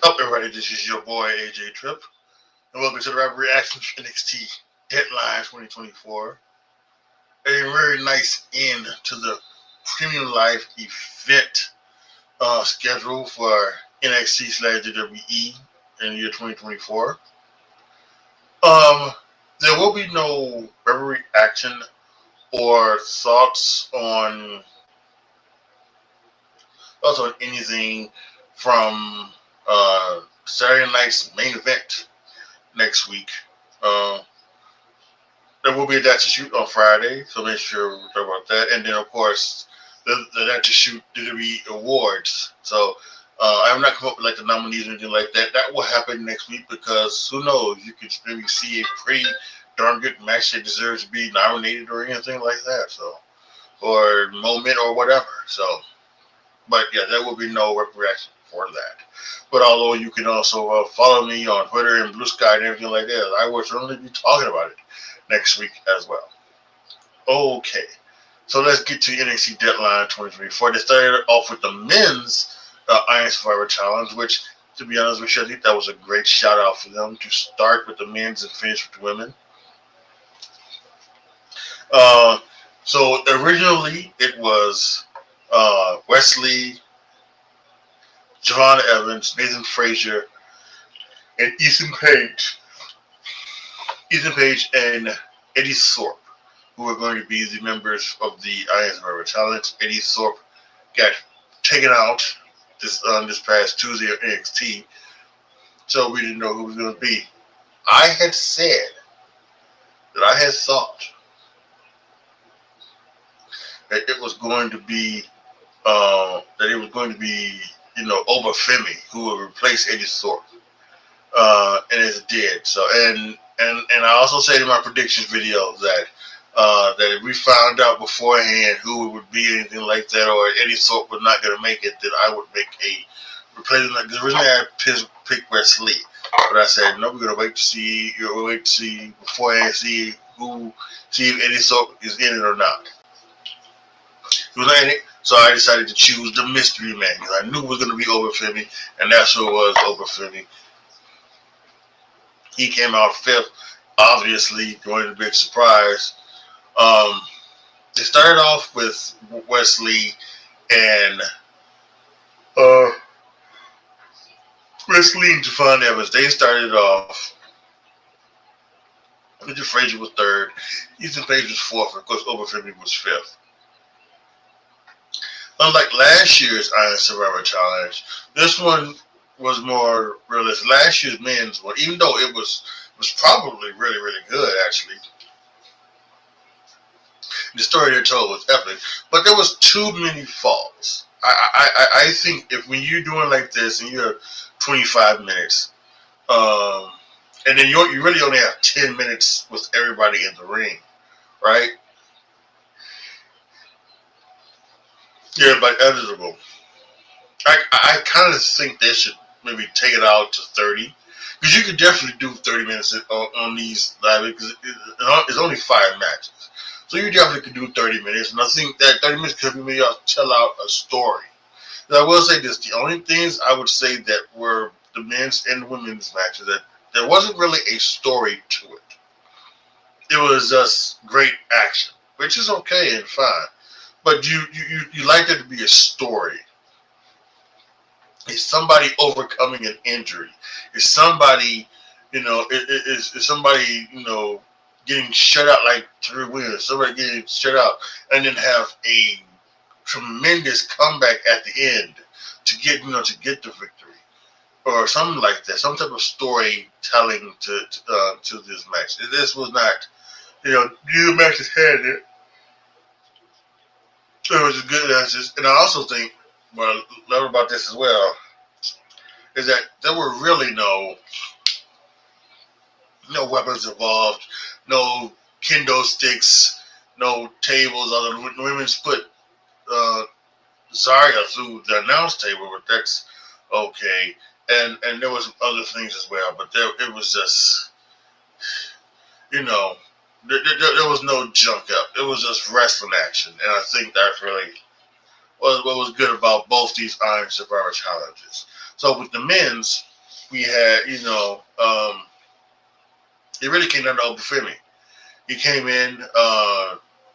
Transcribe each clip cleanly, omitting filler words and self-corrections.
up, everybody? This is your boy AJTRIP, and welcome to the Rapid Reaction NXT Deadline 2024. A very nice end to the Premium Live event schedule for NXT/WWE in the year 2024. Um, there will be no Rapid Reaction or thoughts on anything from Saturday night's main event next week. Uh, there will be a That's a Shoot on Friday, so make sure we talk about that. And then, of course, the That's a Shoot WWE Awards. So I have not come up with like the nominees or anything like that. That will happen next week because who knows? You could maybe see a pretty darn good match that deserves to be nominated or anything like that. So, or moment or whatever. So, but yeah, there will be no reaction for that. But although you can also follow me on Twitter and Blue Sky and everything like that, I will certainly be talking about it next week as well. Okay, so let's get to NXT Deadline 2024. They started off with the men's Iron Survivor Challenge, which, to be honest with you, I think that was a great shout out for them to start with the men's and finish with the women. So originally it was Wesley, Javon Evans, Nathan Frazier, and Ethan Page and Eddie Thorpe, who are going to be the members of the Iron Survivor Challenge. Eddie Thorpe got taken out this past Tuesday at NXT, so we didn't know who was going to be. I had said that I had thought that it was going to be Obafemi who would replace Eddie Thorpe, and it did. So and I also said in my predictions video that that if we found out beforehand who it would be, anything like that, or Eddie Thorpe was not going to make it, then I would make a replacement. Because originally I picked Wesley, but I said no, we're going to wait to see. You'll wait to see beforehand, see if Eddie Thorpe is in it or not. He was not in it. So I decided to choose the mystery man because I knew it was going to be Obafemi, and that's who it was, Obafemi. He came out fifth, obviously, going to big surprise. They started off with Wesley and Javon Evans. They started off. Mr. Frazier was third. Ethan Page was fourth. Of course, Obafemi was fifth. Unlike last year's Iron Survivor Challenge, this one was more realistic. Last year's men's one, even though it was probably really, really good, actually. The story they told was epic, but there was too many falls. I think if when you're doing like this and you're 25 minutes, and then you really only have 10 minutes with everybody in the ring, right? Yeah, but eligible. I kind of think they should maybe take it out to 30. Because you could definitely do 30 minutes on these live, because it's only 5 matches. So you definitely could do 30 minutes. And I think that 30 minutes could maybe tell out a story. Now, I will say this. The only things I would say that were the men's and women's matches, that there wasn't really a story to it. It was just great action, which is okay and fine. But you like there to be a story. Is somebody overcoming an injury? Is somebody, is somebody, getting shut out like 3 wins? Somebody getting shut out and then have a tremendous comeback at the end to get the victory or something like that. Some type of storytelling to this match. This was not, neither matches had it. It was a good matches, and I also think what I love about this as well is that there were really no weapons involved, no kendo sticks, no tables. Other than women's put Zarya through the announce table, but that's okay. And there was other things as well, but it was just there was no junk up. It was just wrestling action, and I think that's really what was good about both these Iron Survivor challenges. So with the men's, we had, it really came down to Obafemi. He came in.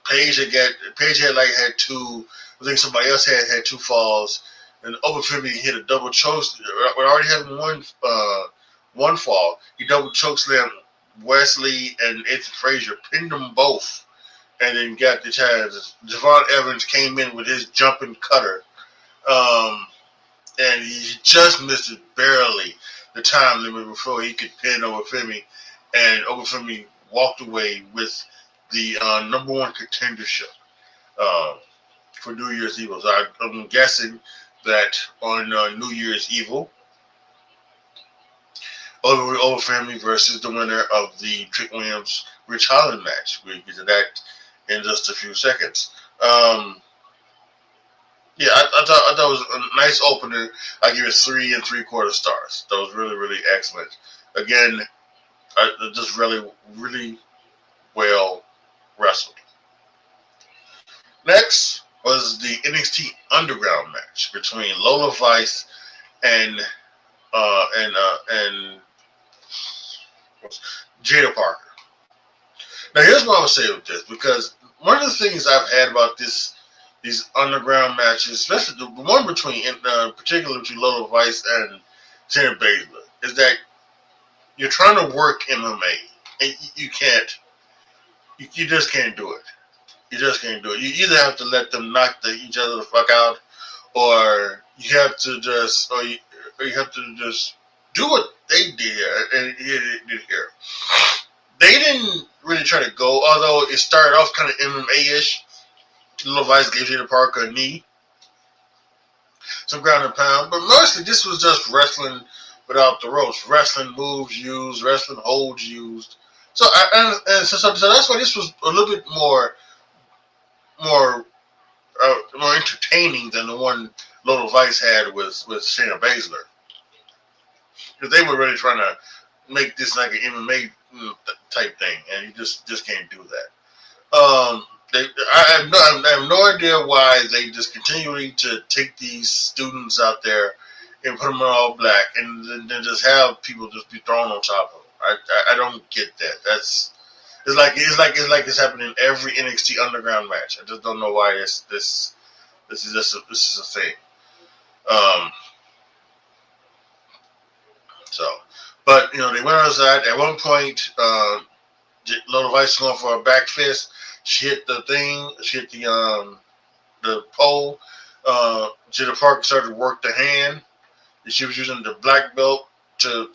Paige had two. I think somebody else had two falls, and Obafemi hit a double choke. We already had one fall. He double choke slammed Wesley and Ethan Frazier, pinned them both, and then got the chance. Javon Evans came in with his jumping cutter, and he just missed it barely the time limit before he could pin Obafemi, and Obafemi walked away with the number one contendership for New Year's Evil. So I'm guessing that on New Year's Evil, Obafemi versus the winner of the Trick Williams Rich Holland match. We'll get to that in just a few seconds. Yeah, I thought it was a nice opener. I give it 3 3/4 stars. That was really, really excellent. Again, just really, really well wrestled. Next was the NXT Underground match between Lola Vice and Jada Parker. Now, here's what I would say with this, because one of the things I've had about these underground matches, especially the one particularly between Lola Vice and Shayna Baszler, is that you're trying to work MMA, and you can't. You just can't do it. You just can't do it. You either have to let them knock each other the fuck out, or you have to just, do what they did and did here. They didn't really try to go, although it started off kind of MMA-ish. Little Vice gave Jada Parker a knee, some ground and pound, but mostly this was just wrestling without the ropes, wrestling moves used, wrestling holds used. So that's why this was a little bit more entertaining than the one Lola Vice had with Shayna Baszler, because they were really trying to make this like an MMA type thing, and you just can't do that. I have no idea why they just continuing to take these students out there and put them in all black, and then just have people just be thrown on top of them. I don't get that. It's like it's happening in every NXT Underground match. I just don't know why this is a thing. But they went outside. At one point, Lola Vice was going for a back fist. She hit the thing. She hit the pole. Jada Parker started to work the hand. And she was using the black belt to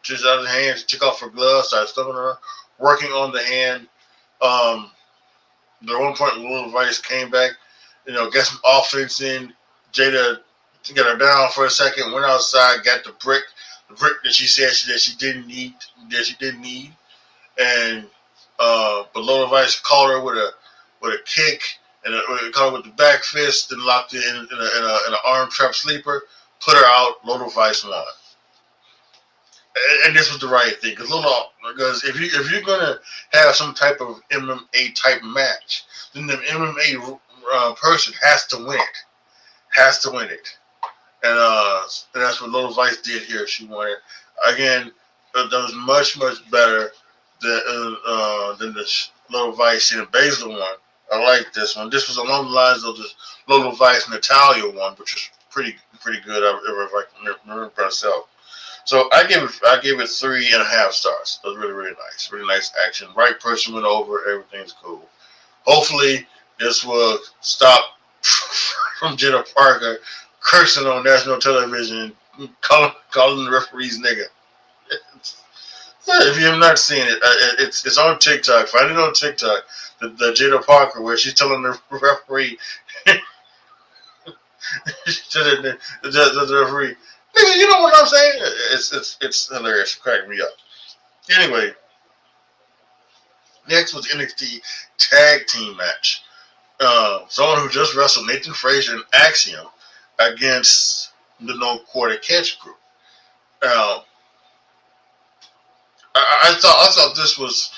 just out of the hand. She took off her gloves, started stumping her, working on the hand. At one point, Lola Vice came back, got some offense in. Jada got her down for a second, went outside, got the brick that she said she didn't need, and but Lola Vice caught her with a kick, and caught her with the back fist, and locked it in an arm trap sleeper, put her out. Lola Vice won, and this was the right thing, because if you're gonna have some type of MMA type match, then the MMA person has to win it. And that's what Lola Vice did here. She won it. Again, that was much, much better than the Lola Vice and Baszler one. I like this one. This was along the lines of the Lola Vice Natalia one, which was pretty good. If I can remember myself. So I gave it 3.5 stars. It was really, really nice. Really nice action. Right person went over. Everything's cool. Hopefully, this will stop from Jada Parker cursing on national television, calling the referees nigga. If you have not seen it, it's on TikTok. Find it on TikTok. The Jada Parker, where she's telling the referee, the referee, nigga, you know what I'm saying? It's hilarious. It cracked me up. Anyway, next was NXT Tag Team match. Someone who just wrestled, Nathan Frazier and Axiom, against the No Quarter Catch group. I thought this was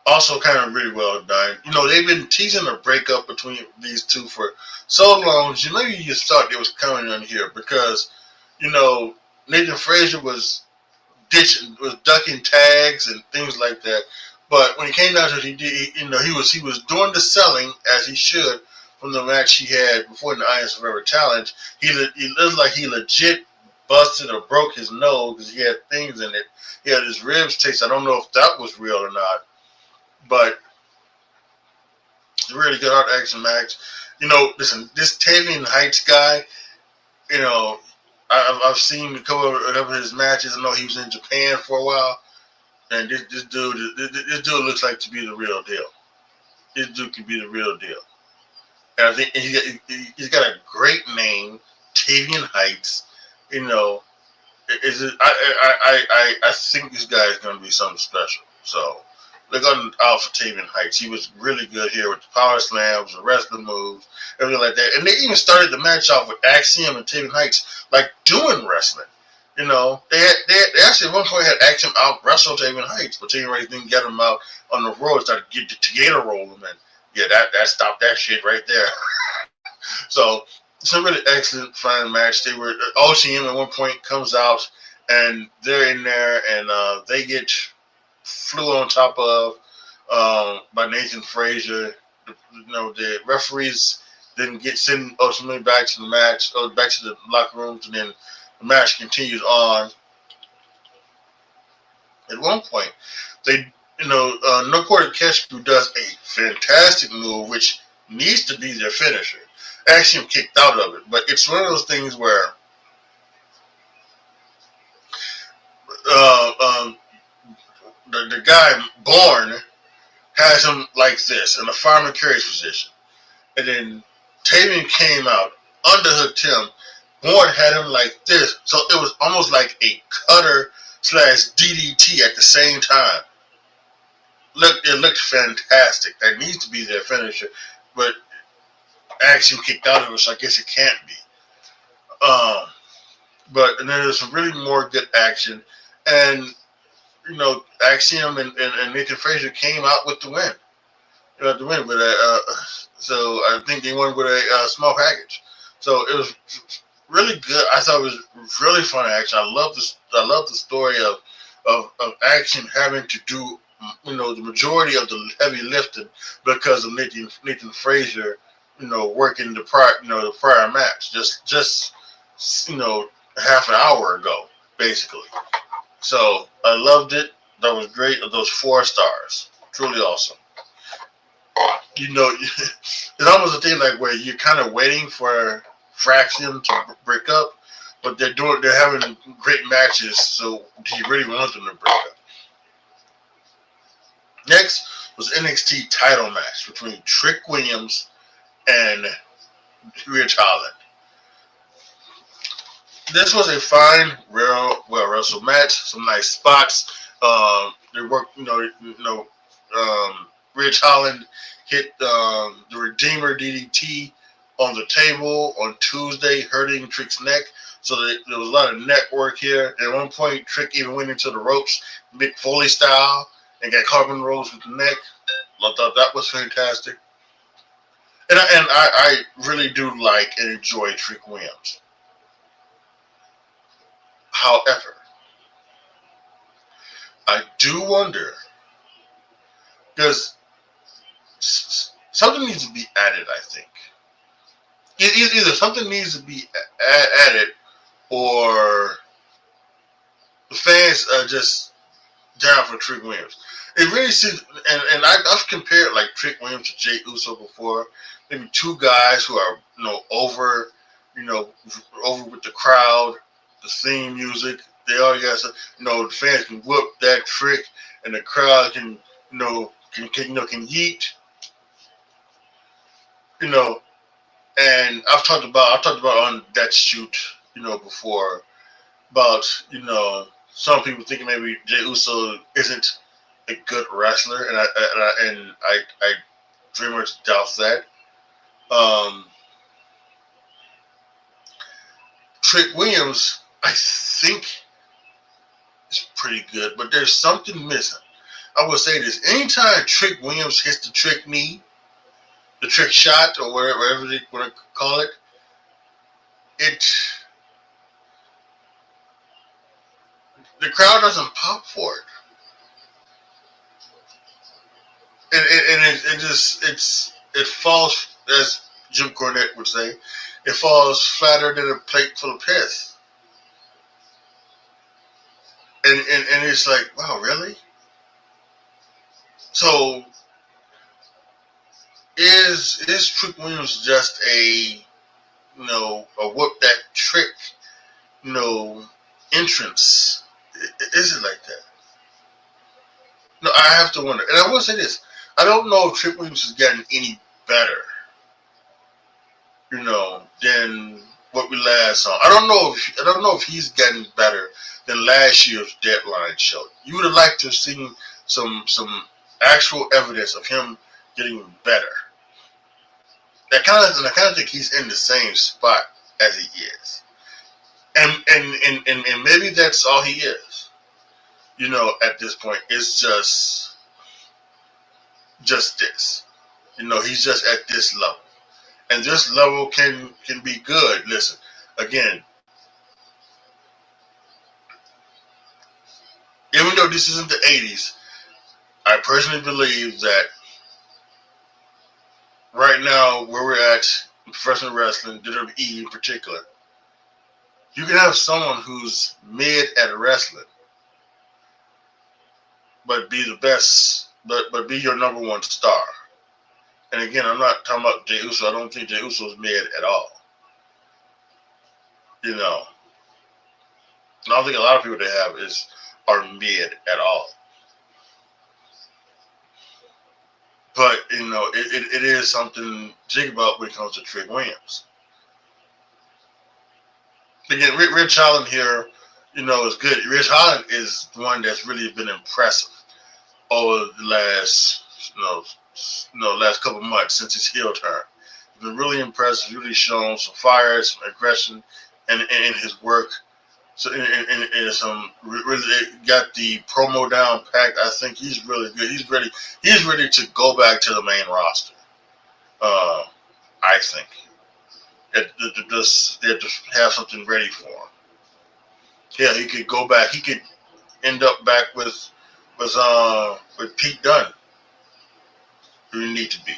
also kind of really well done. They've been teasing a breakup between these two for so long. Maybe you just thought it was coming on here, because Nathan Frazier was was ducking tags and things like that. But when it came down to it, he was doing the selling as he should from the match he had before in the Iron Survivor Challenge. He looked like he legit busted or broke his nose because he had things in it. He had his ribs taste. I don't know if that was real or not, but it's a really good hard action match. Listen, this Tavian Heights guy, I've seen a couple of his matches. I know he was in Japan for a while, and this dude looks like to be the real deal. This dude could be the real deal, and I think he's got a great name, Tavian Heights. I think this guy is going to be something special. So look out for Tavian Heights. He was really good here with the power slams, the wrestling moves, everything like that. And they even started the match off with Axiom and Tavian Heights like doing wrestling. They actually at one point had Axiom out wrestle Tavian Heights, but Tavian Heights didn't get him out on the road. Started to get the Gator roll him, and yeah, that stopped that shit right there. So it's a really excellent, fun match. OCM at one point comes out and they're in there and they get flew on top of by Nathan Frazier. The referees didn't get sent ultimately back to the match, or back to the locker rooms, and then the match continues on. At one point, No Quarter Catch does a fantastic move, which needs to be their finisher. Axiom kicked out of it, but it's one of those things where the guy Bourne has him like this in a fireman carries position, and then Tavian came out, underhooked him. Bourne had him like this, so it was almost like a cutter / DDT at the same time. It looked fantastic. That needs to be their finisher, but Axiom kicked out of it, so I guess it can't be. But and then there's some really more good action, and Axiom and Nathan Frazier came out with the win. So I think they won with a small package. So it was really good. I thought it was really fun action. I love the story of Axiom having to do the majority of the heavy lifting because of Nathan Frazier working the prior match just half an hour ago basically. So I loved it. That was great. Those 4 stars, truly awesome. It's almost a thing like where you're kind of waiting for Fraxium to break up, but they're having great matches. So do you really want them to break up? Next was NXT title match between Trick Williams and Rich Holland. This was a fine, well wrestled match. Some nice spots. They worked. Rich Holland hit the Redeemer DDT on the table on Tuesday, hurting Trick's neck. So there was a lot of neck work here. At one point, Trick even went into the ropes, Mick Foley style, and got caught in the ropes with the neck. I thought that was fantastic. And I really do like and enjoy Trick Williams. However, I do wonder, because something needs to be added, I think. Either something needs to be added, or the fans are just down for Trick Williams. It really seems, and I've compared like Trick Williams to Jey Uso before. Maybe 2 guys who are over with the crowd, the theme music. They all got the fans can whoop that Trick, and the crowd can can yeet. And I've talked about on that shoot before about some people thinking maybe Jey Uso isn't a good wrestler, and I very much doubt that. Trick Williams, I think, is pretty good, but there's something missing. I will say this: anytime Trick Williams hits the trick knee, the trick shot, or whatever they want to call it, The crowd doesn't pop for it. It falls, as Jim Cornette would say, it falls flatter than a plate full of piss. And it's like, wow, really? So is Trick Williams just a whoop that trick entrance? Is it like that? No, I have to wonder. And I will say this: I don't know if Trick Williams has gotten any better, than what we last saw. I don't know if he's gotten better than last year's Deadline show. You would have liked to have seen some actual evidence of him getting better. I kind of think he's in the same spot as he is, and maybe that's all he is. At this point, it's just this. He's just at this level, and this level can be good. Listen, again, even though this isn't the '80s, I personally believe that right now, where we're at in professional wrestling, WWE in particular, you can have someone who's mid at wrestling, but be the best, but be your number one star. And again, I'm not talking about Jey Uso. I don't think Jey Uso is mid at all. I don't think a lot of people they have are mid at all. But it is something to think about when it comes to Trick Williams. Again, Rich Holland here, is good. Rich Holland is the one that's really been impressive over the last, last couple of months since his heel turn. He's been really impressive, really shown some fire, some aggression, in his work. So and some really got the promo down packed. I think he's really good. He's ready. He's ready to go back to the main roster. I think they just have something ready for him. Yeah, he could go back. He could end up back with Pete Dunne, who you need to be.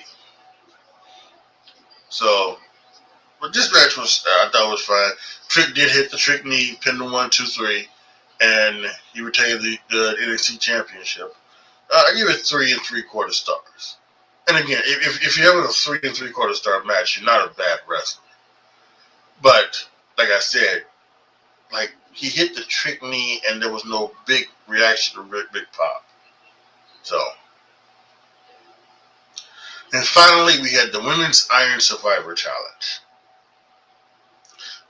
So, but this match I thought was fine. Trick did hit the Trick knee, pinned him 1, 2, 3, and he retained the NXT Championship. I give it 3 3/4 stars. And again, if you're having a 3 3/4 star match, you're not a bad wrestler. But like I said, like he hit the Trick knee, and there was no big reaction or big pop. So, and finally, we had the Women's Iron Survivor Challenge.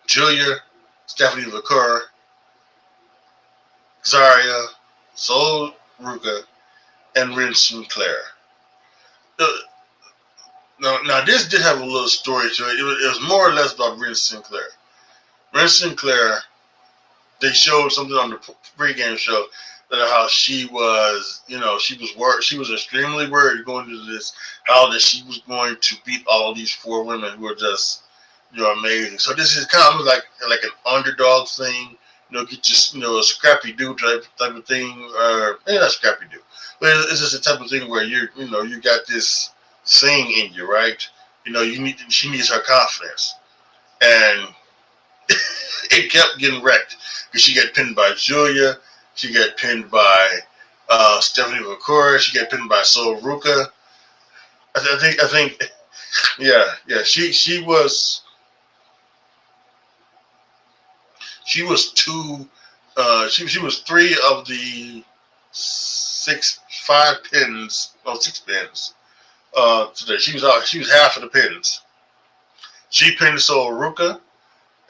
Julia, Stephanie McClure, Zarya, Sol Ruka, and Ren Sinclair. Now this did have a little story to it. It was more or less about Ren Sinclair. Ren Sinclair, they showed something on the pregame show that how she was, she was extremely worried going into this, how that she was going to beat all these 4 women who were just, amazing. So this is kind of like an underdog thing, get your, a scrappy dude type of thing, or not scrappy dude, but it's just a type of thing where you got this thing in you, right? She needs her confidence, and it kept getting wrecked because she got pinned by Julia, she got pinned by Stephanie McClure, she got pinned by Sol Ruka. I think, yeah, she was. She was 2. She was 3 of the 6 pins today. She was half of the pins. She pinned Sol Ruka,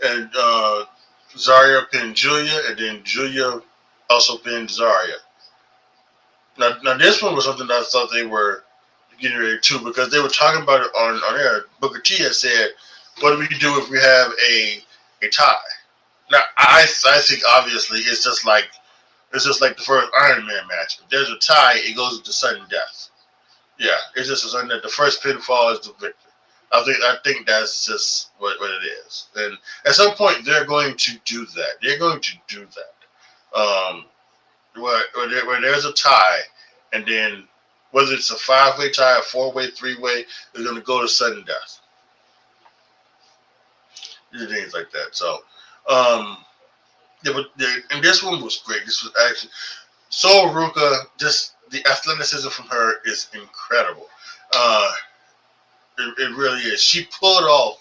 and Zarya pinned Julia, and then Julia also pinned Zarya. Now this one was something that I thought they were getting ready to, because they were talking about it on air. Booker T had said, "What do we do if we have a tie?" Now, I think obviously it's just like the first Iron Man match. If there's a tie, it goes into sudden death. Yeah, it's just a sudden death. The first pinfall is the victor. I think that's just what it is. And at some point, they're going to do that. They're going to do that. Um, where there's a tie, and then whether it's a 5-way tie, a 4-way, 3-way, they're going to go to sudden death. Things like that. So, yeah, and this one was great. This was actually So Ruka. Just the athleticism from her is incredible. Uh, it really is. She pulled off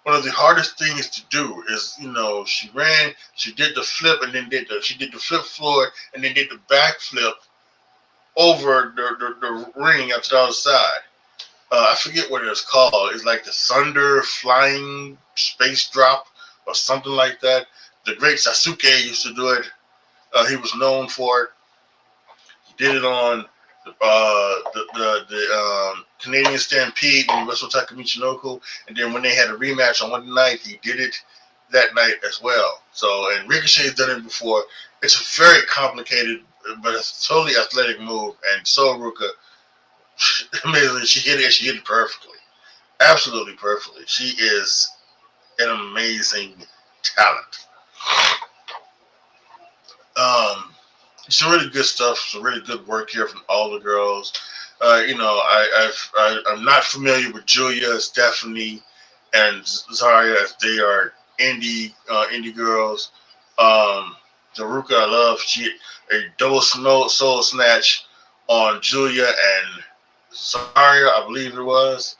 one of the hardest things to do. Is she ran, she did the flip, and then she did the flip floor, and then did the back flip over the ring up to the other side. I forget what it was called. It's like the Thunder Flying Space Drop or something like that. The great Sasuke used to do it. He was known for it. He did it on the Canadian Stampede and Wrestle Taka Michinoku. And then when they had a rematch on one night, he did it that night as well. So, and Ricochet's done it before. It's a very complicated, but it's a totally athletic move. And Soruka, amazingly, she hit it. She hit it perfectly, absolutely perfectly. She is an amazing talent. Um, some really good stuff. Some really good work here from all the girls. I'm not familiar with Julia, Stephanie, and Zarya as they are indie girls. Daruka, I love. She a double soul snatch on Julia and Zarya, I believe it was,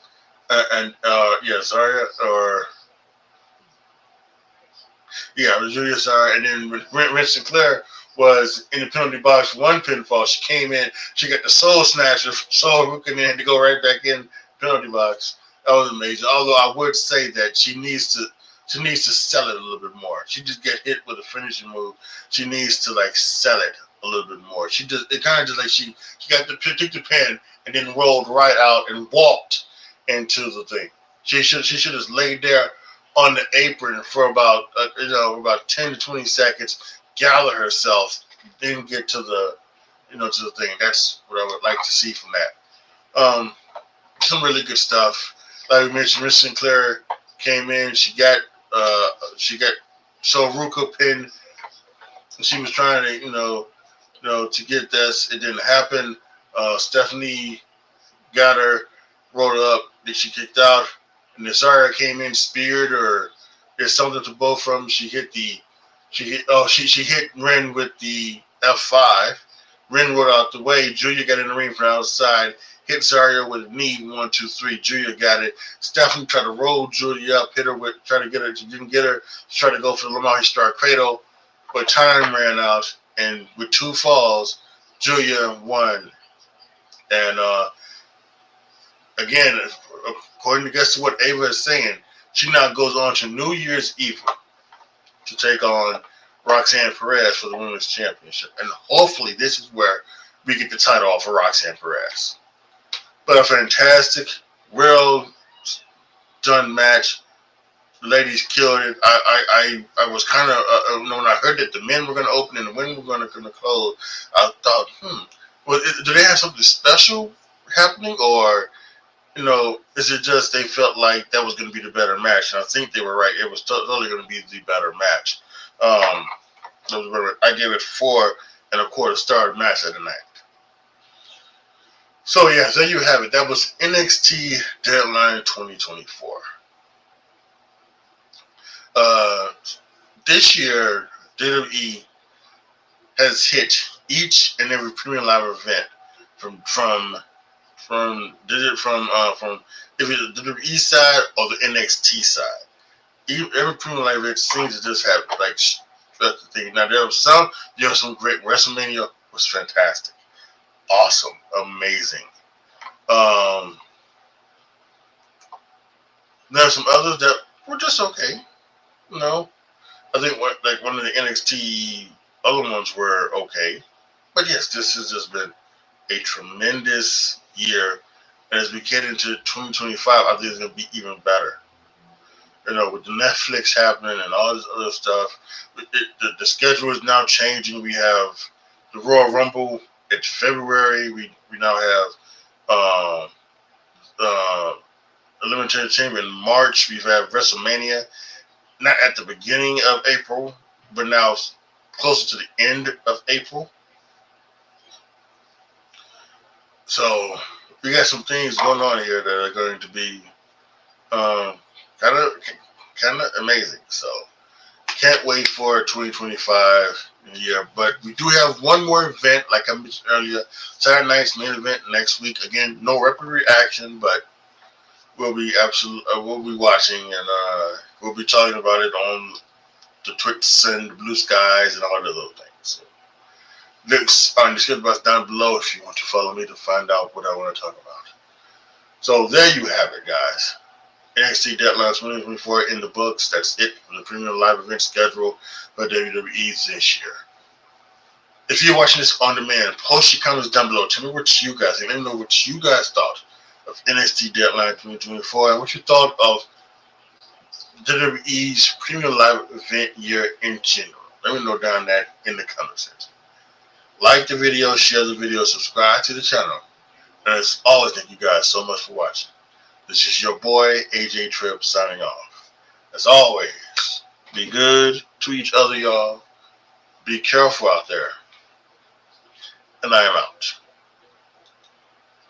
Zarya or Julia Zarya, and then when Ren Sinclair was in the penalty box for one pinfall, she came in, she got the soul snatcher, Soul Ruka, and then had to go right back in penalty box. That was amazing. Although I would say that she needs to sell it a little bit more. She just get hit with a finishing move. She needs to sell it a little bit more. It kind of just like she got took the pin and then rolled right out and walked into the thing. She should have laid there on the apron for about 10 to 20 seconds, gather herself, then get to the thing. That's what I would like to see from that. Some really good stuff. Like we mentioned, Miss Sinclair came in. She got So Ruka pinned. She was trying to to get this. It didn't happen. Stephanie got her, rolled up. Then she kicked out. And Nasara came in, speared, or there's something to both from. She hit Ren with the F5. Ren rolled out the way. Julia got in the ring from the outside, hit Zarya with a knee, 1, 2, 3. Julia got it. Stephanie tried to roll Julia up, hit her with, try to get her. She didn't get her. She tried to go for the Lamar Star Cradle, but time ran out, and with 2 falls, Julia won. And again, according to guess what Ava is saying, she now goes on to New Year's Eve to take on Roxanne Perez for the Women's Championship. And hopefully this is where we get the title off of Roxanne Perez. But a fantastic, well done match. The ladies killed it. I was kind of, when I heard that the men were going to open and the women were going to close, I thought, do they have something special happening, or is it just they felt like that was going to be the better match? And I think they were right. It was totally going to be the better match. I gave it 4 1/4 star match of the night. So yeah, there you have it. That was NXT Deadline 2024. This year, WWE has hit each and every premium live event from if it's the WWE side or the NXT side. Every premium live event seems to just have that's the thing. Now there was some great. WrestleMania was fantastic, awesome, amazing. There are some others that were just okay. I think one of the NXT other ones were okay, but yes, this has just been a tremendous year, and as we get into 2025, I think it's going to be even better. With the Netflix happening and all this other stuff, the schedule is now changing. We have the Royal Rumble in February. We now have Elimination Chamber in March. We have WrestleMania, not at the beginning of April, but now closer to the end of April. So we got some things going on here that are going to be um, kind of amazing. So can't wait for 2025 year. But we do have one more event, like I mentioned earlier, Saturday night's main event next week. Again, no referee action, but we'll be watching, and we'll be talking about it on the Twix and the Blue Skies and all of those things. So, links on the description box down below if you want to follow me to find out what I want to talk about. So there you have it, guys. NXT Deadline 2024 in the books. That's it for the premium live event schedule for WWE this year. If you're watching this on demand, post your comments down below. Tell me what you guys think. Let me know what you guys thought of NXT Deadline 2024 and what you thought of WWE's premium live event year in general. Let me know down that in the comment section. Like the video, share the video, subscribe to the channel. And as always, thank you guys so much for watching. This is your boy, AJTRIP, signing off. As always, be good to each other, y'all. Be careful out there. And I am out.